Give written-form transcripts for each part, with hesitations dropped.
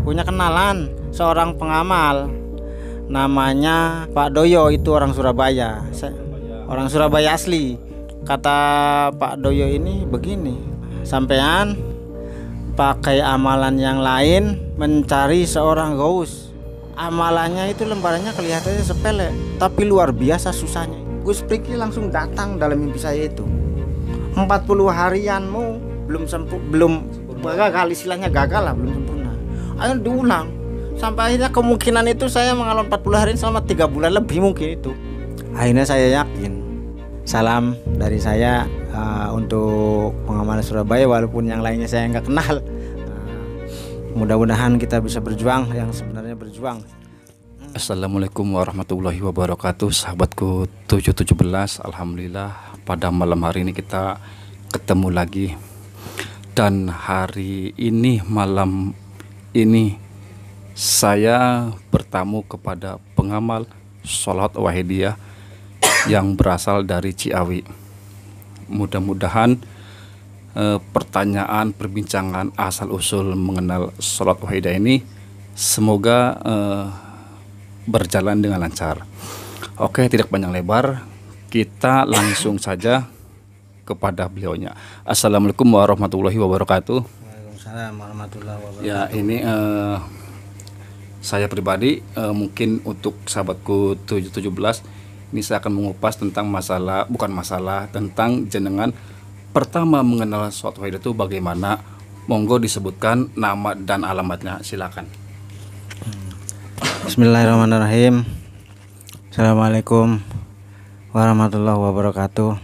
punya kenalan seorang pengamal namanya Pak Doyo, itu orang Surabaya. Orang Surabaya asli. Kata Pak Doyo ini begini, sampean pakai amalan yang lain mencari seorang gaus. Amalannya itu lembarannya kelihatannya sepele, tapi luar biasa susahnya. Gus Priki langsung datang dalam mimpi saya itu. 40 harianmu belum gagal, istilahnya gagal lah, belum sempurna. Ayo diulang. Sampai akhirnya kemungkinan itu saya mengalami 40 hari selama 3 bulan lebih mungkin itu. Akhirnya saya yakin. Salam dari saya untuk pengamal Surabaya, walaupun yang lainnya saya nggak kenal. Mudah-mudahan kita bisa berjuang yang sebenarnya berjuang. Assalamualaikum warahmatullahi wabarakatuh. Sahabatku 717, alhamdulillah pada malam hari ini kita ketemu lagi. Dan hari ini, malam ini, saya bertamu kepada pengamal Sholawat Wahidiyah yang berasal dari Ciawi. Mudah-mudahan pertanyaan, perbincangan asal usul mengenal Sholawat Wahidiyah ini semoga berjalan dengan lancar. Oke, tidak panjang lebar, kita langsung saja kepada beliaunya. Assalamualaikum warahmatullahi wabarakatuh. Waalaikumsalam warahmatullahi wabarakatuh. Ya, ini saya pribadi mungkin untuk sahabatku 717 ini saya akan mengupas tentang bukan masalah tentang jenengan pertama mengenal Sholawat Wahidiyah itu bagaimana. Monggo disebutkan nama dan alamatnya, silakan. Bismillahirrahmanirrahim. Assalamualaikum warahmatullahi wabarakatuh.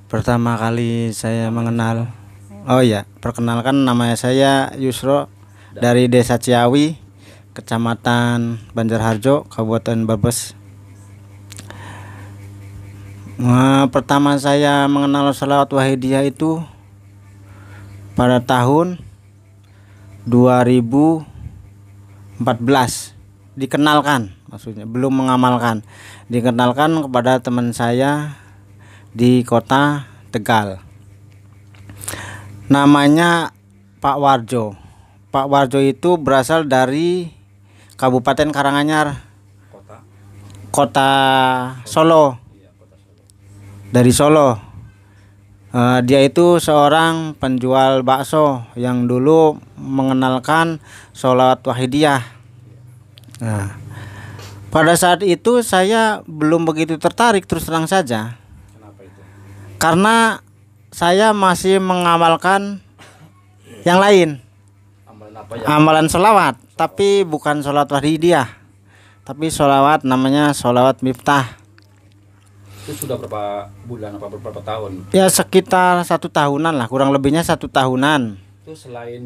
Pertama kali saya mengenal, perkenalkan, nama saya Yusro dari Desa Ciawi, Kecamatan Banjarharjo, Kabupaten Brebes. Pertama saya mengenal Sholawat Wahidiyah itu pada tahun 2014. Dikenalkan, maksudnya belum mengamalkan. Dikenalkan kepada teman saya di kota Tegal. Namanya Pak Warjo. Pak Warjo itu berasal dari Kabupaten Karanganyar, Kota Solo. Dari Solo. Dia itu seorang penjual bakso yang dulu mengenalkan Sholawat Wahidiyah. Nah, pada saat itu saya belum begitu tertarik, terus terang saja. Kenapa itu? Karena saya masih mengamalkan yang lain. Amalan apa ya? Amalan sholawat, tapi bukan Sholawat Wahidiyah. Tapi sholawat namanya Sholawat Miftah. Itu sudah berapa bulan, berapa tahun? Ya sekitar 1 tahunan lah, kurang lebihnya 1 tahunan. Itu selain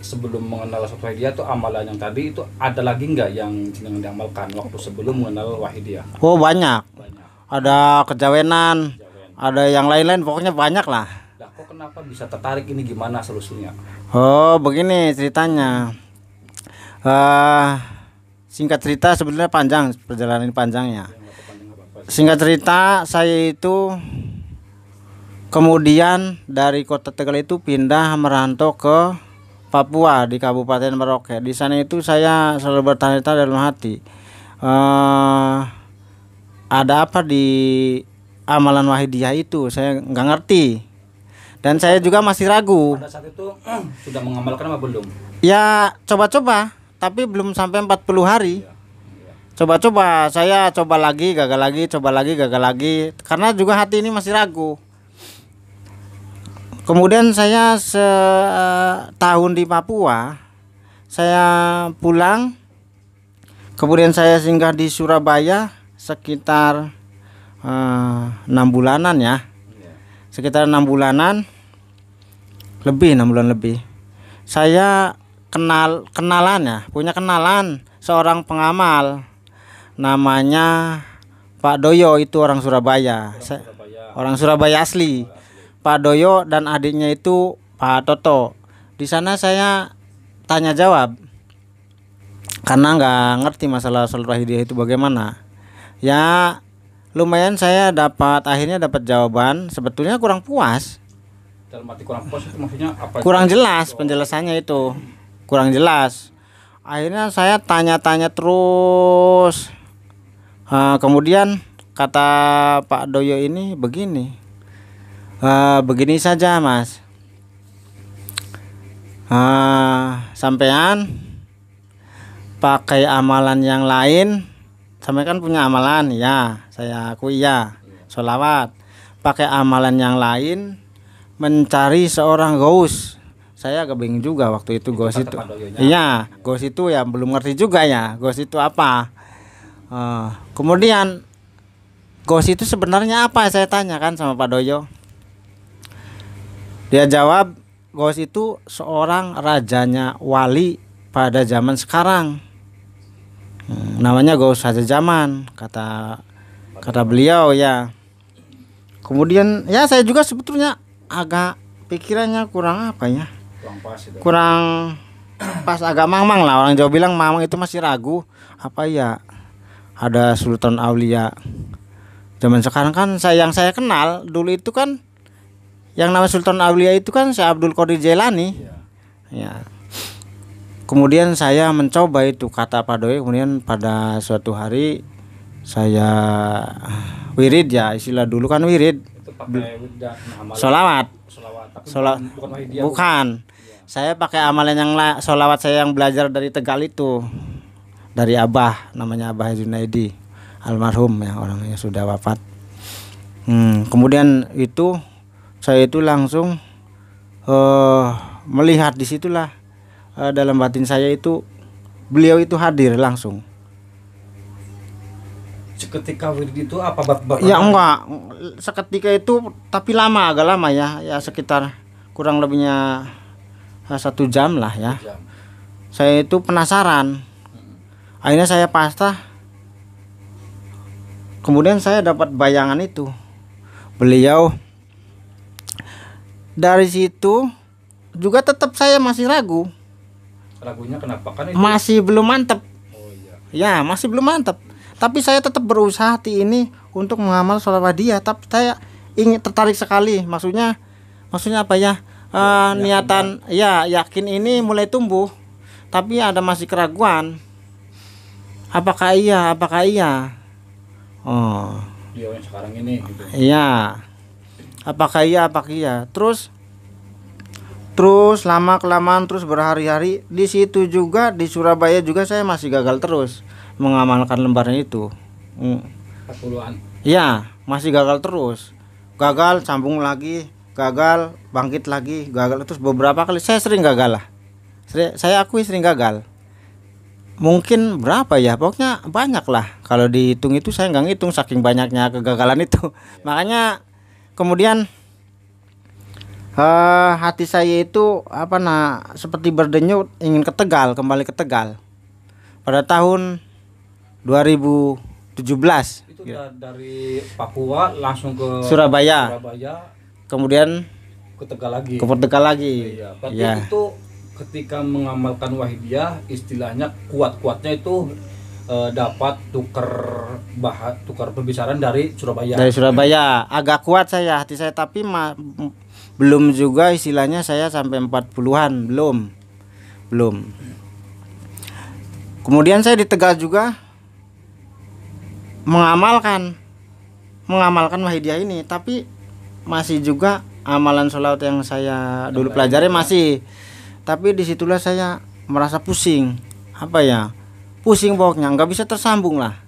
sebelum mengenal Sholawat Wahidiyah itu amalan yang tadi itu ada lagi nggak yang jenengan diamalkan waktu sebelum mengenal Wahidiyah? Oh banyak. Ada kejawenan, ada yang lain-lain, pokoknya banyak lah. Lah kok kenapa bisa tertarik, ini gimana solusinya? Oh begini ceritanya. Singkat cerita, sebenarnya panjang, perjalanan panjangnya. Singkat cerita, saya itu kemudian dari kota Tegal itu pindah merantau ke Papua di Kabupaten Merauke. Di sana itu saya selalu bertanya-tanya dalam hati, ada apa di amalan Wahidiyah itu? Saya nggak ngerti, dan saya juga masih ragu. Pada saat itu sudah mengamalkan apa belum? Ya coba-coba, tapi belum sampai 40 hari. Coba-coba, saya coba lagi, gagal lagi, coba lagi, gagal lagi, karena juga hati ini masih ragu. Kemudian saya setahun di Papua, saya pulang, kemudian saya singgah di Surabaya sekitar 6 bulanan ya, sekitar 6 bulanan lebih, 6 bulan lebih. Saya kenalan ya, punya kenalan seorang pengamal namanya Pak Doyo, itu orang Surabaya. Orang Surabaya asli. Pak Doyo dan adiknya itu Pak Toto. Di sana saya tanya jawab karena nggak ngerti masalah Sholawat Wahidiyah itu bagaimana. Ya lumayan, saya akhirnya dapat jawaban. Sebetulnya kurang puas. Dalam arti kurang puas itu maksudnya apa? Kurang jelas penjelasannya itu. kurang jelas. Akhirnya saya tanya-tanya terus. Kemudian kata Pak Doyo ini begini, begini saja Mas, sampean pakai amalan yang lain. Sampean kan punya amalan, ya saya akui ya, sholawat. Pakai amalan yang lain mencari seorang gaus. Saya agak bingung juga waktu itu gaus itu. Iya, gaus itu ya belum ngerti juga ya, gaus itu apa. Kemudian gaus itu sebenarnya apa, saya tanyakan sama Pak Doyo. Dia jawab, gaus itu seorang rajanya wali pada zaman sekarang. Namanya Gaus Haja Zaman, kata beliau ya. Kemudian ya saya juga sebetulnya agak pikirannya kurang apa ya, kurang pas, agak mamang lah. Orang Jawa bilang mamang itu masih ragu. Apa ya, ada Sultan Aulia zaman sekarang kan yang saya kenal dulu itu kan yang nama Sultan Aulia itu kan Syekh Abdul Qadir Jailani ya. Kemudian saya mencoba itu kata Pak Doi. Kemudian pada suatu hari saya wirid ya, istilah dulu kan wirid, sholawat. Bukan. Saya pakai amalan yang sholawat saya yang belajar dari Tegal itu, dari Abah, namanya Abah Junaidi almarhum ya, orangnya sudah wafat. Kemudian itu saya itu langsung melihat disitulah, dalam batin saya itu beliau itu hadir langsung. Seketika wirid itu apa ya enggak seketika itu, tapi lama, agak lama ya, sekitar kurang lebihnya 1 jam lah ya. Saya itu penasaran, akhirnya saya pasrah. Kemudian saya dapat bayangan itu beliau. Dari situ juga tetap saya masih ragu. Ragunya kenapa? Kan itu masih belum mantap. Ya masih belum mantap. Tapi saya tetap berusaha hati ini untuk mengamal sholawat dia. Tapi saya ingin, tertarik sekali. Maksudnya apa ya? Niatan ya, yakin ini mulai tumbuh. Tapi ada masih keraguan. Apakah iya? Oh. Dia yang sekarang ini gitu. Iya. Apakah iya? Terus lama kelamaan, terus berhari-hari di situ juga, di Surabaya juga saya masih gagal terus mengamalkan lembaran itu. 40-an. Iya, masih gagal terus. Gagal, sambung lagi, gagal, bangkit lagi, gagal terus beberapa kali. Saya sering gagal lah. Saya akui sering gagal. Mungkin berapa ya? Pokoknya banyak lah. Kalau dihitung itu saya nggak ngitung saking banyaknya kegagalan itu. Makanya kemudian hati saya itu seperti berdenyut, ingin ke Tegal, kembali ke Tegal pada tahun 2017. Itu dari Papua langsung ke Surabaya. Kemudian ke Tegal lagi. Iya. Berarti itu ketika mengamalkan Wahidiyah, istilahnya kuat-kuatnya itu dapat tukar perbicaraan dari Surabaya. Dari Surabaya agak kuat saya, hati saya, tapi belum juga istilahnya saya sampai 40-an, belum. Kemudian saya di Tegal juga mengamalkan Wahidiyah ini, tapi masih juga amalan sholawat yang saya dulu pelajari masih. Tapi disitulah saya merasa pusing, pusing pokoknya, nggak bisa tersambung lah.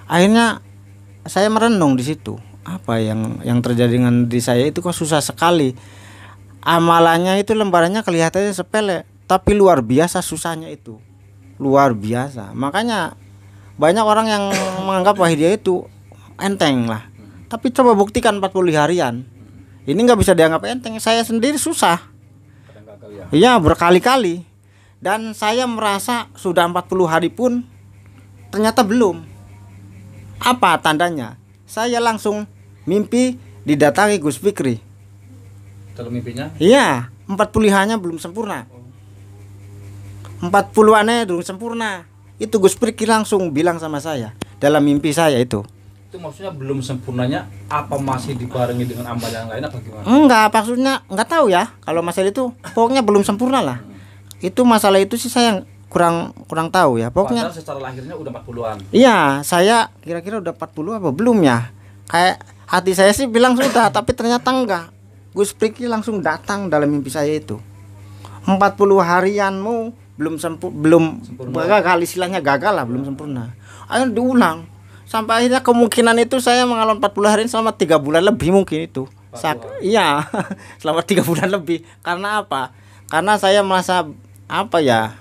Akhirnya saya merenung di situ, apa yang terjadi dengan diri saya itu kok susah sekali. Amalannya itu lembarannya kelihatannya sepele, tapi luar biasa susahnya itu, luar biasa. Makanya banyak orang yang menganggap Wahidiyah itu enteng lah. Tapi coba buktikan 40 harian, ini nggak bisa dianggap enteng. Saya sendiri susah, iya berkali-kali. Dan saya merasa sudah 40 hari pun ternyata belum. Apa tandanya? Saya langsung mimpi didatangi Gus Fikri. Kalau mimpinya? Iya, 40-nya belum sempurna. 40-annya belum sempurna. Itu Gus Fikri langsung bilang sama saya dalam mimpi saya itu. Itu maksudnya belum sempurnanya apa masih dibarengi dengan amalan yang lain apa gimana? Enggak, maksudnya enggak tahu ya. Kalau masalah itu pokoknya belum sempurna lah. itu masalah itu sih saya kurang tahu ya. Pokoknya Padahal secara lahirnya udah 40-an. iya, saya kira-kira udah 40 apa belum ya? Kayak hati saya sih bilang sudah, tapi ternyata enggak. Gus Priki langsung datang dalam mimpi saya itu. 40 harianmu belum Sempurna. gagal, istilahnya gagal lah, belum sempurna. Ayo diulang. Sampai akhirnya kemungkinan itu saya mengalami 40 hari selama 3 bulan lebih mungkin itu. Iya, selama 3 bulan lebih. Karena apa? Karena saya merasa apa ya?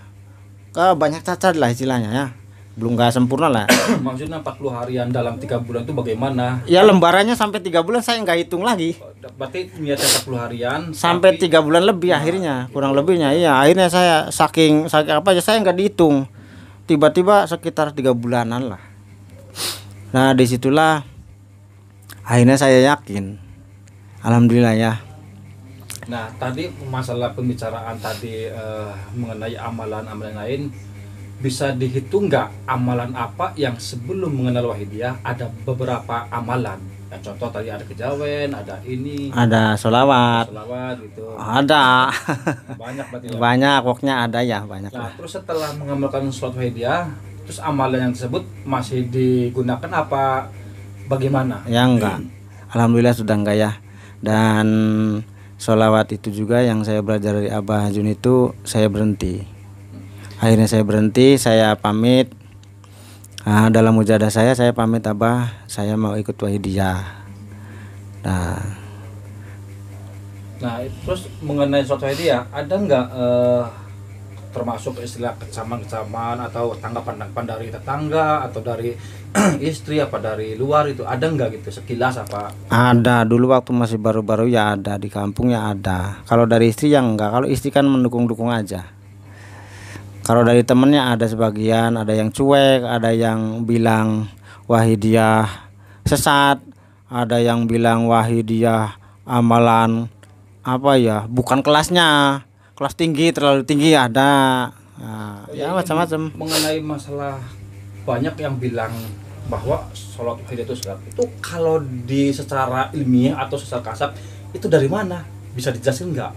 Banyak cacat lah istilahnya ya. Belum gak sempurna lah. Maksudnya 40 harian dalam 3 bulan itu bagaimana? Ya lembarannya sampai 3 bulan saya nggak hitung lagi. Berarti niatnya 40 harian Sampai tapi 3 bulan lebih akhirnya, kurang lebihnya. Iya, akhirnya saya saking apa ya, saya nggak dihitung. Tiba-tiba sekitar 3 bulanan lah. Nah, disitulah akhirnya saya yakin. Alhamdulillah ya. Nah, tadi masalah pembicaraan tadi mengenai amalan-amalan lain, bisa dihitung nggak amalan apa yang sebelum mengenal Wahidiyah ada beberapa amalan? Ya, contoh tadi ada kejawen, ada ini, Ada sholawat, gitu. ada Banyak berarti ya. banyak, pokoknya ada ya, banyak Nah, lah. terus setelah mengamalkan sholat Wahidiyah, terus amalan yang tersebut masih digunakan apa bagaimana? Ya enggak, alhamdulillah sudah enggak ya. Dan sholawat itu juga yang saya belajar dari Abah Jun itu saya berhenti. Akhirnya saya berhenti, saya pamit. Nah, dalam mujadah saya pamit Abah, saya mau ikut Wahidiyah. Nah, Terus mengenai sholat Wahidiyah, ada nggak termasuk istilah kecaman-kecaman atau tanggapan-tanggapan dari tetangga atau dari istri apa dari luar itu ada nggak gitu sekilas apa? ada dulu waktu masih baru-baru ya, ada di kampung ya ada. Kalau dari istri yang enggak, kalau istri kan mendukung-dukung aja. Kalau dari temennya ada sebagian, ada yang cuek, ada yang bilang Wahidiyah sesat, ada yang bilang Wahidiyah amalan apa ya, bukan kelasnya, kelas tinggi, terlalu tinggi ada. Nah, ya macam-macam. Mengenai masalah banyak yang bilang bahwa sholat Wahidiyah itu sesat. Itu kalau di secara ilmiah atau secara kasar itu dari mana? Bisa dijelaskan nggak?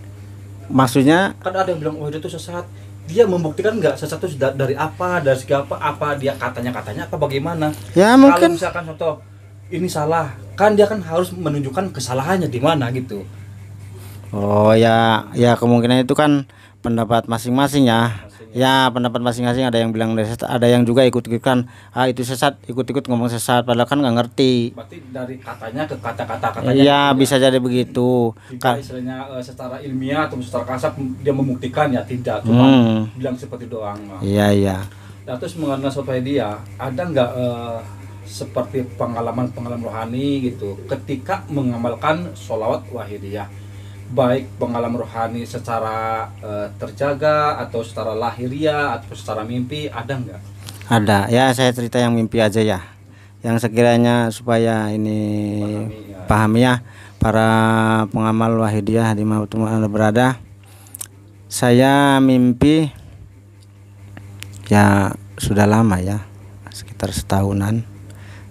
Maksudnya Kan ada yang bilang Wahidiyah itu sesat. Dia membuktikan nggak sesat itu dari apa, dari segi apa dia katanya apa bagaimana? ya Kalau mungkin misalkan contoh ini salah, kan dia kan harus menunjukkan kesalahannya di mana gitu. oh ya, ya kemungkinan itu kan pendapat masing-masing ya. Ya pendapat masing-masing, ada yang bilang sesat, ada yang juga ikut-ikutan itu sesat, ikut-ikut ngomong sesat padahal kan nggak ngerti. Berarti dari katanya ke kata-katanya. Iya bisa jadi begitu. Jika istilahnya secara ilmiah atau secara kasar dia membuktikan ya tidak, cuma bilang seperti doang. Iya iya. Nah, terus mengenai sholat Wahidiyah, ada nggak seperti pengalaman-pengalaman rohani gitu ketika mengamalkan sholawat Wahidiyah, baik pengalaman rohani secara terjaga atau secara lahiriah atau secara mimpi, ada nggak? Ada ya, saya cerita yang mimpi aja ya, yang sekiranya supaya ini pahami ya para pengamal Wahidiyah di mana Anda berada. Saya mimpi ya sudah lama ya, sekitar setahunan.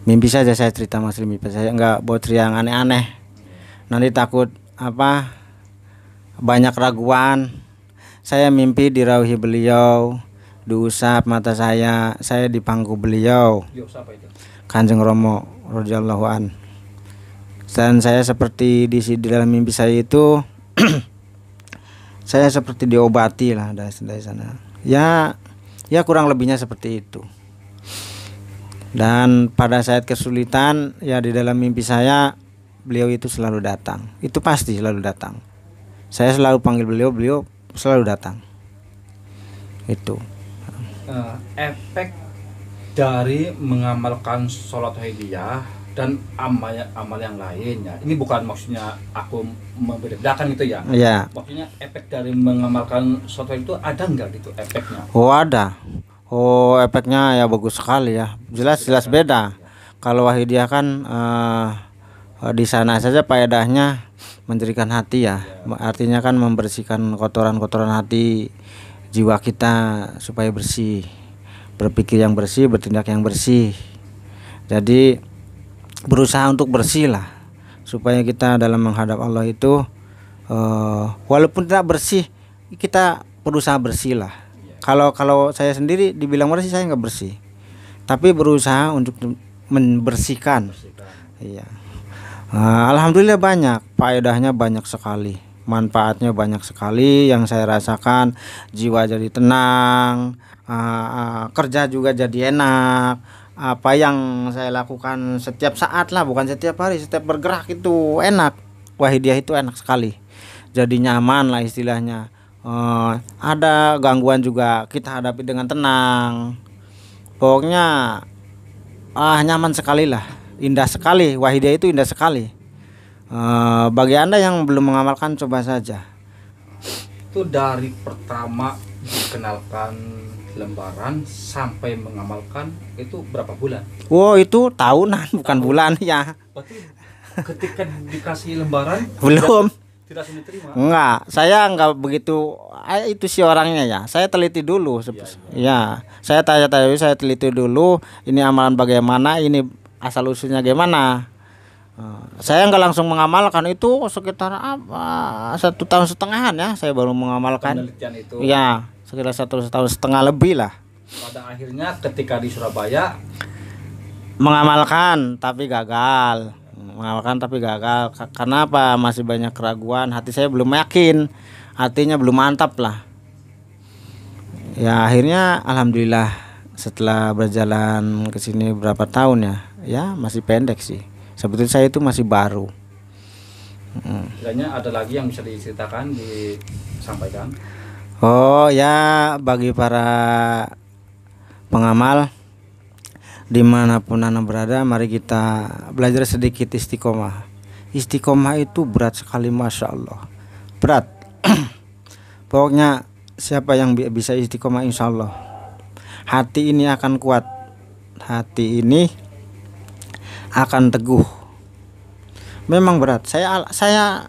Mimpi saja saya cerita, Mas, mimpi saya nggak buat yang aneh-aneh, nanti takut apa banyak raguan. Saya mimpi dirauhi beliau, diusap mata saya dipangku beliau, Kanjeng Romo radhiyallahu an. Dan saya seperti di dalam mimpi saya itu saya seperti diobati lah dari sana. Ya kurang lebihnya seperti itu. Dan pada saat kesulitan ya di dalam mimpi saya, beliau itu selalu datang. Itu pasti selalu datang. Saya selalu panggil beliau, beliau selalu datang. Itu efek dari mengamalkan sholat Wahidiyah dan amal yang lainnya. Ini bukan maksudnya aku membedakan gitu ya. ya. Maksudnya efek dari mengamalkan sholat itu ada nggak gitu efeknya? Oh ada. Oh efeknya ya bagus sekali ya. Jelas beda. Kalau Wahidiyah kan di sana saja faedahnya menjerikan hati ya. Artinya kan membersihkan kotoran-kotoran hati jiwa kita supaya bersih, berpikir yang bersih, bertindak yang bersih. Jadi berusaha untuk bersih lah, supaya kita dalam menghadap Allah itu walaupun tidak bersih, kita berusaha bersih lah. Kalau saya sendiri dibilang bersih, saya nggak bersih, tapi berusaha untuk membersihkan. Iya. Alhamdulillah banyak faedahnya, banyak sekali manfaatnya, banyak sekali yang saya rasakan. Jiwa jadi tenang, kerja juga jadi enak. Apa yang saya lakukan setiap saat lah, bukan setiap hari, setiap bergerak itu enak. Wahidiyah itu enak sekali, jadi nyaman lah istilahnya. Ada gangguan juga kita hadapi dengan tenang. Pokoknya nyaman sekali lah, indah sekali. Wahidiyah itu indah sekali. Bagi Anda yang belum mengamalkan, coba saja. Itu dari pertama dikenalkan lembaran sampai mengamalkan itu berapa bulan? Wow, itu tahunan, bukan bulan ya. Berarti ketika dikasih lembaran Belum. tidak langsung diterima? Enggak, saya enggak begitu. Itu si orangnya ya. Saya teliti dulu. Ya, saya tanya-tanya, saya teliti dulu. Ini amalan bagaimana? Ini asal usulnya gimana? Saya enggak langsung mengamalkan, itu sekitar 1,5 tahun ya. Saya baru mengamalkan. Penelitian itu. Ya, sekitar 1,5 tahun lebih lah. Pada akhirnya ketika di Surabaya Mengamalkan tapi gagal. Karena apa? Masih banyak keraguan, hati saya belum yakin, hatinya belum mantap lah. Ya akhirnya alhamdulillah setelah berjalan ke sini berapa tahun ya masih pendek sih. Sebetulnya saya itu masih baru. kiranya ada lagi yang bisa diceritakan, disampaikan. Oh ya, bagi para pengamal dimanapun Anda berada, mari kita belajar sedikit istiqomah. Istiqomah itu berat sekali, masya Allah, berat. Pokoknya siapa yang bisa istiqomah, insya Allah hati ini akan kuat, hati ini akan teguh. Memang berat. Saya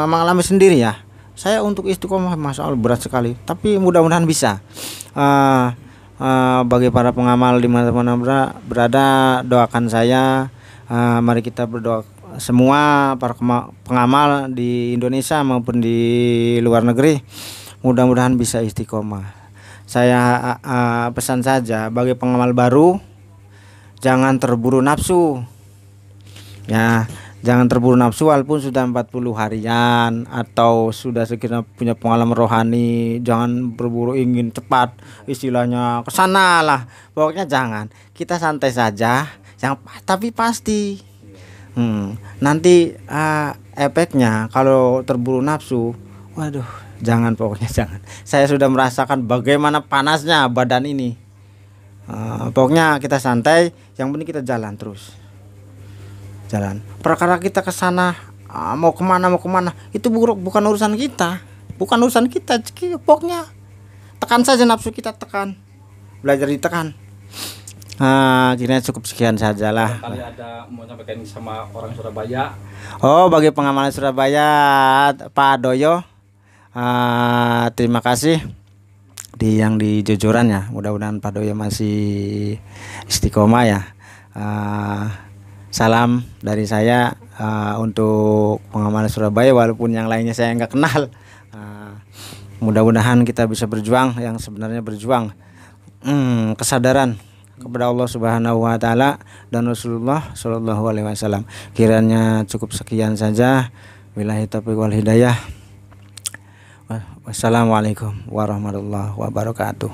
mengalami sendiri ya. Saya untuk istiqomah, masya Allah berat sekali. Tapi mudah-mudahan bisa. Bagi para pengamal di mana-mana berada, doakan saya. Mari kita berdoa semua para pengamal di Indonesia maupun di luar negeri, mudah-mudahan bisa istiqomah. Saya pesan saja bagi pengamal baru, jangan terburu nafsu. Ya, jangan terburu nafsu walaupun sudah 40 harian atau sudah sekiranya punya pengalaman rohani. Jangan berburu ingin cepat, istilahnya kesana lah. Pokoknya jangan, kita santai saja, tapi pasti. Nanti efeknya kalau terburu nafsu, waduh, jangan, pokoknya jangan. Saya sudah merasakan bagaimana panasnya badan ini. Pokoknya kita santai, yang penting kita jalan terus. Jalan. Perkara kita ke sana, mau kemana itu bukan urusan kita, pokoknya tekan saja nafsu kita, tekan, belajar ditekan. Kira cukup sekian sajalah. Kali ada mau nyampaikan sama orang Surabaya. Oh, bagi pengamal Surabaya, Pak Doyo, terima kasih yang di Jojoran ya. Mudah-mudahan Pak Doyo masih istiqomah ya. Salam dari saya untuk pengamal Surabaya, walaupun yang lainnya saya nggak kenal. Mudah-mudahan kita bisa berjuang yang sebenarnya berjuang, kesadaran kepada Allah Subhanahu wa taala dan Rasulullah Shallallahu alaihi wasallam. Kiranya cukup sekian saja. Billahi taufiq wal hidayah. Wassalamualaikum warahmatullahi wabarakatuh.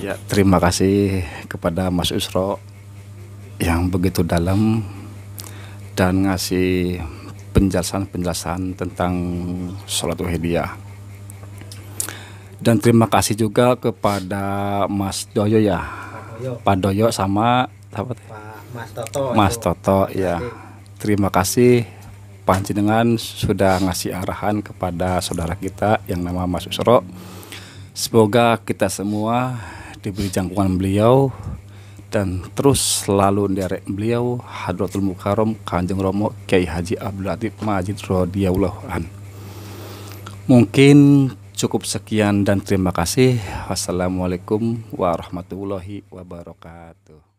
Ya, terima kasih kepada Mas Usro yang begitu dalam dan ngasih penjelasan tentang sholat wahidiyah. Dan terima kasih juga kepada Mas Doyo ya, Pak Doyo sama Mas Toto ya. Terima kasih panjenengan sudah ngasih arahan kepada saudara kita yang nama Mas Usro. Semoga kita semua diberi jangkauan beliau dan terus selalu nderek beliau Hadratul Mukarram Kanjeng Romo Kiai Haji Abdul Latif Majid radhiyallahu an. Mungkin cukup sekian dan terima kasih. Wassalamualaikum warahmatullahi wabarakatuh.